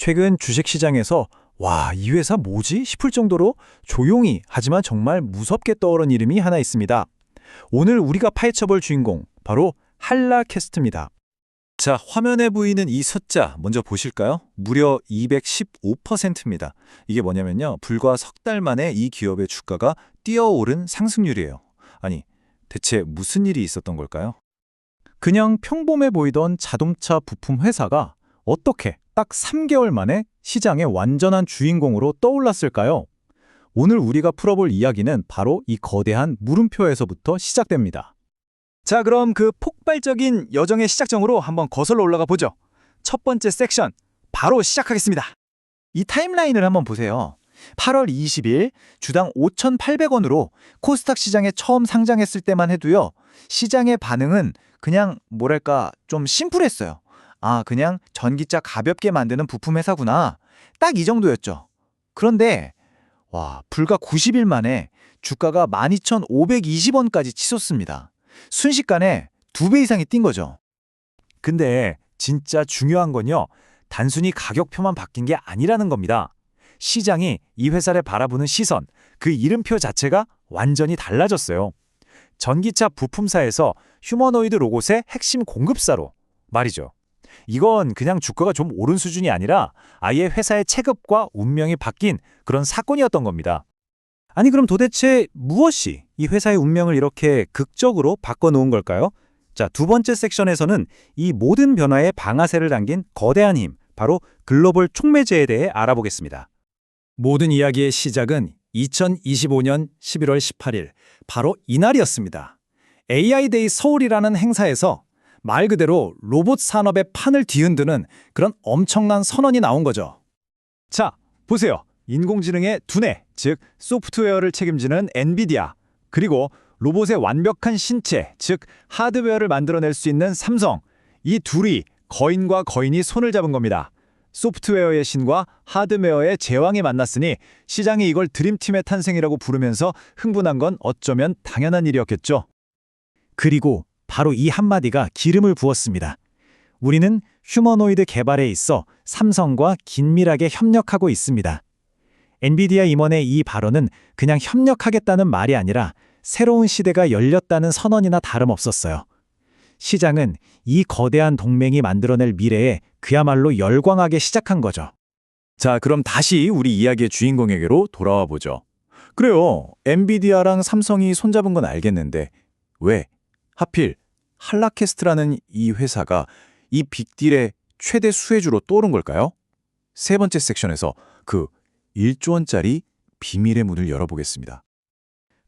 최근 주식시장에서 와, 이 회사 뭐지? 싶을 정도로 조용히 하지만 정말 무섭게 떠오른 이름이 하나 있습니다. 오늘 우리가 파헤쳐볼 주인공, 바로 한라캐스트입니다. 자, 화면에 보이는 이 숫자 먼저 보실까요? 무려 215%입니다. 이게 뭐냐면요. 불과 석 달 만에 이 기업의 주가가 뛰어오른 상승률이에요. 아니, 대체 무슨 일이 있었던 걸까요? 그냥 평범해 보이던 자동차 부품 회사가 어떻게 딱 3개월 만에 시장의 완전한 주인공으로 떠올랐을까요? 오늘 우리가 풀어볼 이야기는 바로 이 거대한 물음표에서부터 시작됩니다. 자, 그럼 그 폭발적인 여정의 시작점으로 한번 거슬러 올라가 보죠. 첫 번째 섹션, 바로 시작하겠습니다. 이 타임라인을 한번 보세요. 8월 20일 주당 5,800원으로 코스닥 시장에 처음 상장했을 때만 해도요. 시장의 반응은 그냥 뭐랄까 좀 심플했어요. 아, 그냥 전기차 가볍게 만드는 부품 회사구나. 딱 이 정도였죠. 그런데 와, 불과 90일 만에 주가가 12,520원까지 치솟습니다. 순식간에 2배 이상이 뛴 거죠. 근데 진짜 중요한 건요. 단순히 가격표만 바뀐 게 아니라는 겁니다. 시장이 이 회사를 바라보는 시선, 그 이름표 자체가 완전히 달라졌어요. 전기차 부품사에서 휴머노이드 로봇의 핵심 공급사로 말이죠. 이건 그냥 주가가 좀 오른 수준이 아니라 아예 회사의 체급과 운명이 바뀐 그런 사건이었던 겁니다. 아니 그럼 도대체 무엇이 이 회사의 운명을 이렇게 극적으로 바꿔놓은 걸까요? 자, 두 번째 섹션에서는 이 모든 변화의 방아쇠를 당긴 거대한 힘, 바로 글로벌 촉매제에 대해 알아보겠습니다. 모든 이야기의 시작은 2025년 11월 18일, 바로 이날이었습니다. AI 데이 서울이라는 행사에서 말 그대로 로봇 산업의 판을 뒤흔드는 그런 엄청난 선언이 나온 거죠. 자, 보세요. 인공지능의 두뇌, 즉 소프트웨어를 책임지는 엔비디아, 그리고 로봇의 완벽한 신체, 즉 하드웨어를 만들어낼 수 있는 삼성, 이 둘이 거인과 거인이 손을 잡은 겁니다. 소프트웨어의 신과 하드웨어의 제왕이 만났으니 시장이 이걸 드림팀의 탄생이라고 부르면서 흥분한 건 어쩌면 당연한 일이었겠죠. 그리고 바로 이 한마디가 기름을 부었습니다. 우리는 휴머노이드 개발에 있어 삼성과 긴밀하게 협력하고 있습니다. 엔비디아 임원의 이 발언은 그냥 협력하겠다는 말이 아니라 새로운 시대가 열렸다는 선언이나 다름없었어요. 시장은 이 거대한 동맹이 만들어낼 미래에 그야말로 열광하게 시작한 거죠. 자, 그럼 다시 우리 이야기의 주인공에게로 돌아와 보죠. 그래요. 엔비디아랑 삼성이 손잡은 건 알겠는데 왜 하필 한라캐스트라는 이 회사가 이 빅딜의 최대 수혜주로 떠오른 걸까요? 세 번째 섹션에서 그 1조 원짜리 비밀의 문을 열어보겠습니다.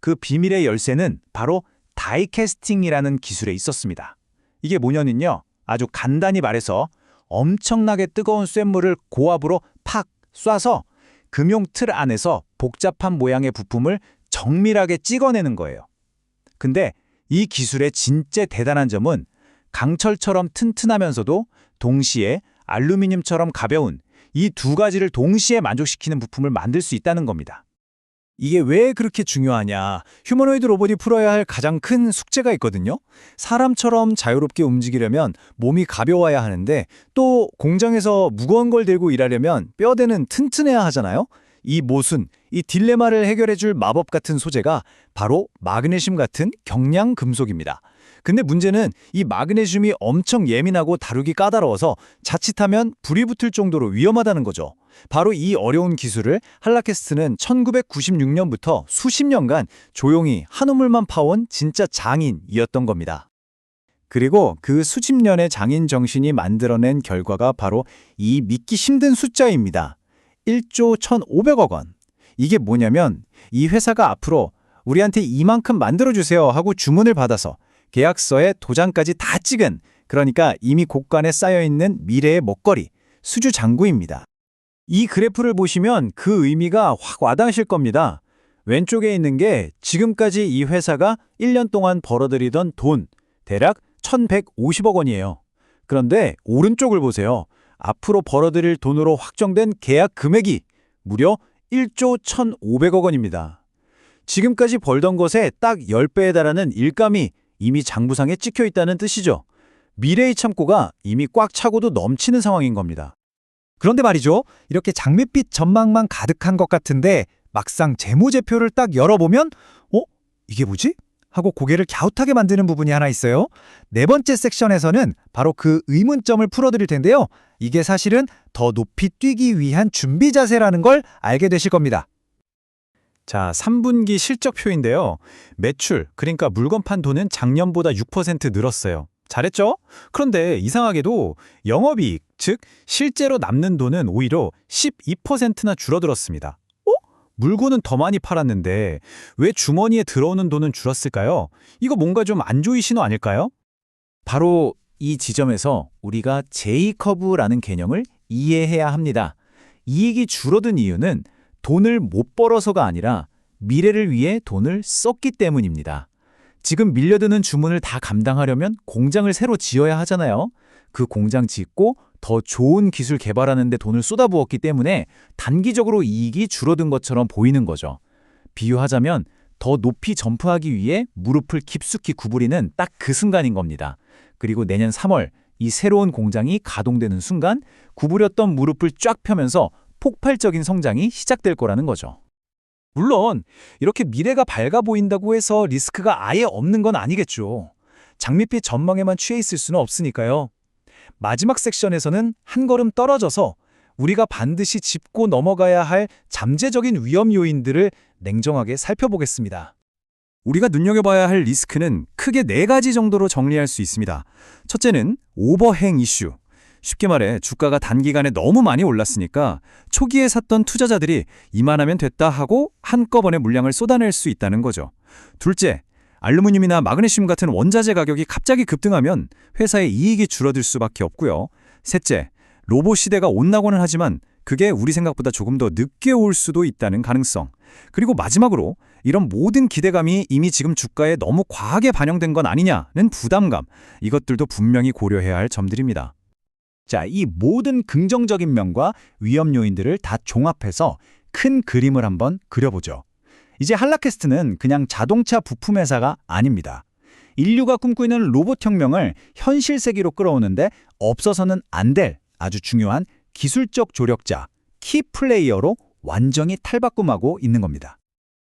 그 비밀의 열쇠는 바로 다이캐스팅이라는 기술에 있었습니다. 이게 뭐냐면요. 아주 간단히 말해서 엄청나게 뜨거운 쇳물을 고압으로 팍 쏴서 금용 틀 안에서 복잡한 모양의 부품을 정밀하게 찍어내는 거예요. 근데 이 기술의 진짜 대단한 점은 강철처럼 튼튼하면서도 동시에 알루미늄처럼 가벼운 이 두 가지를 동시에 만족시키는 부품을 만들 수 있다는 겁니다. 이게 왜 그렇게 중요하냐? 휴머노이드 로봇이 풀어야 할 가장 큰 숙제가 있거든요. 사람처럼 자유롭게 움직이려면 몸이 가벼워야 하는데 또 공장에서 무거운 걸 들고 일하려면 뼈대는 튼튼해야 하잖아요. 이 모순, 이 딜레마를 해결해줄 마법 같은 소재가 바로 마그네슘 같은 경량 금속입니다. 근데 문제는 이 마그네슘이 엄청 예민하고 다루기 까다로워서 자칫하면 불이 붙을 정도로 위험하다는 거죠. 바로 이 어려운 기술을 한라캐스트는 1996년부터 수십 년간 조용히 한 우물만 파온 진짜 장인이었던 겁니다. 그리고 그 수십 년의 장인 정신이 만들어낸 결과가 바로 이 믿기 힘든 숫자입니다. 1조 1,500억 원. 이게 뭐냐면 이 회사가 앞으로 우리한테 이만큼 만들어주세요 하고 주문을 받아서 계약서에 도장까지 다 찍은, 그러니까 이미 곳간에 쌓여있는 미래의 먹거리, 수주장구입니다. 이 그래프를 보시면 그 의미가 확 와닿으실 겁니다. 왼쪽에 있는 게 지금까지 이 회사가 1년 동안 벌어들이던 돈, 대략 1,150억 원이에요. 그런데 오른쪽을 보세요. 앞으로 벌어들일 돈으로 확정된 계약 금액이 무려 1조 1,500억 원입니다. 지금까지 벌던 것에 딱 10배에 달하는 일감이 이미 장부상에 찍혀 있다는 뜻이죠. 미래의 창고가 이미 꽉 차고도 넘치는 상황인 겁니다. 그런데 말이죠. 이렇게 장밋빛 전망만 가득한 것 같은데 막상 재무제표를 딱 열어보면 이게 뭐지? 하고 고개를 갸웃하게 만드는 부분이 하나 있어요. 네 번째 섹션에서는 바로 그 의문점을 풀어드릴 텐데요. 이게 사실은 더 높이 뛰기 위한 준비 자세라는 걸 알게 되실 겁니다. 자, 3분기 실적표인데요. 매출, 그러니까 물건 판 돈은 작년보다 6% 늘었어요. 잘했죠? 그런데 이상하게도 영업이익, 즉 실제로 남는 돈은 오히려 12%나 줄어들었습니다. 물건은 더 많이 팔았는데 왜 주머니에 들어오는 돈은 줄었을까요? 이거 뭔가 좀 안 좋은 신호 아닐까요? 바로 이 지점에서 우리가 J커브라는 개념을 이해해야 합니다. 이익이 줄어든 이유는 돈을 못 벌어서가 아니라 미래를 위해 돈을 썼기 때문입니다. 지금 밀려드는 주문을 다 감당하려면 공장을 새로 지어야 하잖아요. 그 공장 짓고 더 좋은 기술 개발하는 데 돈을 쏟아부었기 때문에 단기적으로 이익이 줄어든 것처럼 보이는 거죠. 비유하자면 더 높이 점프하기 위해 무릎을 깊숙이 구부리는 딱 그 순간인 겁니다. 그리고 내년 3월 이 새로운 공장이 가동되는 순간 구부렸던 무릎을 쫙 펴면서 폭발적인 성장이 시작될 거라는 거죠. 물론 이렇게 미래가 밝아 보인다고 해서 리스크가 아예 없는 건 아니겠죠. 장밋빛 전망에만 취해 있을 수는 없으니까요. 마지막 섹션에서는 한 걸음 떨어져서 우리가 반드시 짚고 넘어가야 할 잠재적인 위험 요인들을 냉정하게 살펴보겠습니다. 우리가 눈여겨봐야 할 리스크는 크게 4가지 정도로 정리할 수 있습니다. 첫째는 오버행 이슈. 쉽게 말해 주가가 단기간에 너무 많이 올랐으니까 초기에 샀던 투자자들이 이만하면 됐다 하고 한꺼번에 물량을 쏟아낼 수 있다는 거죠. 둘째, 알루미늄이나 마그네슘 같은 원자재 가격이 갑자기 급등하면 회사의 이익이 줄어들 수밖에 없고요. 셋째, 로봇 시대가 온다고는 하지만 그게 우리 생각보다 조금 더 늦게 올 수도 있다는 가능성. 그리고 마지막으로 이런 모든 기대감이 이미 지금 주가에 너무 과하게 반영된 건 아니냐는 부담감. 이것들도 분명히 고려해야 할 점들입니다. 자, 이 모든 긍정적인 면과 위험 요인들을 다 종합해서 큰 그림을 한번 그려보죠. 이제 한라캐스트는 그냥 자동차 부품 회사가 아닙니다. 인류가 꿈꾸는 로봇 혁명을 현실 세계로 끌어오는데 없어서는 안 될 아주 중요한 기술적 조력자, 키 플레이어로 완전히 탈바꿈하고 있는 겁니다.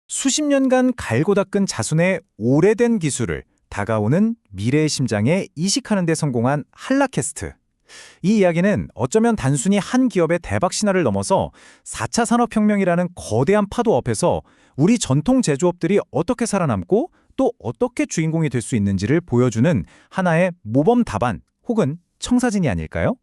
수십 년간 갈고 닦은 자손의 오래된 기술을 다가오는 미래의 심장에 이식하는 데 성공한 한라캐스트. 이 이야기는 어쩌면 단순히 한 기업의 대박 신화를 넘어서 4차 산업혁명이라는 거대한 파도 앞에서 우리 전통 제조업들이 어떻게 살아남고 또 어떻게 주인공이 될 수 있는지를 보여주는 하나의 모범 답안 혹은 청사진이 아닐까요?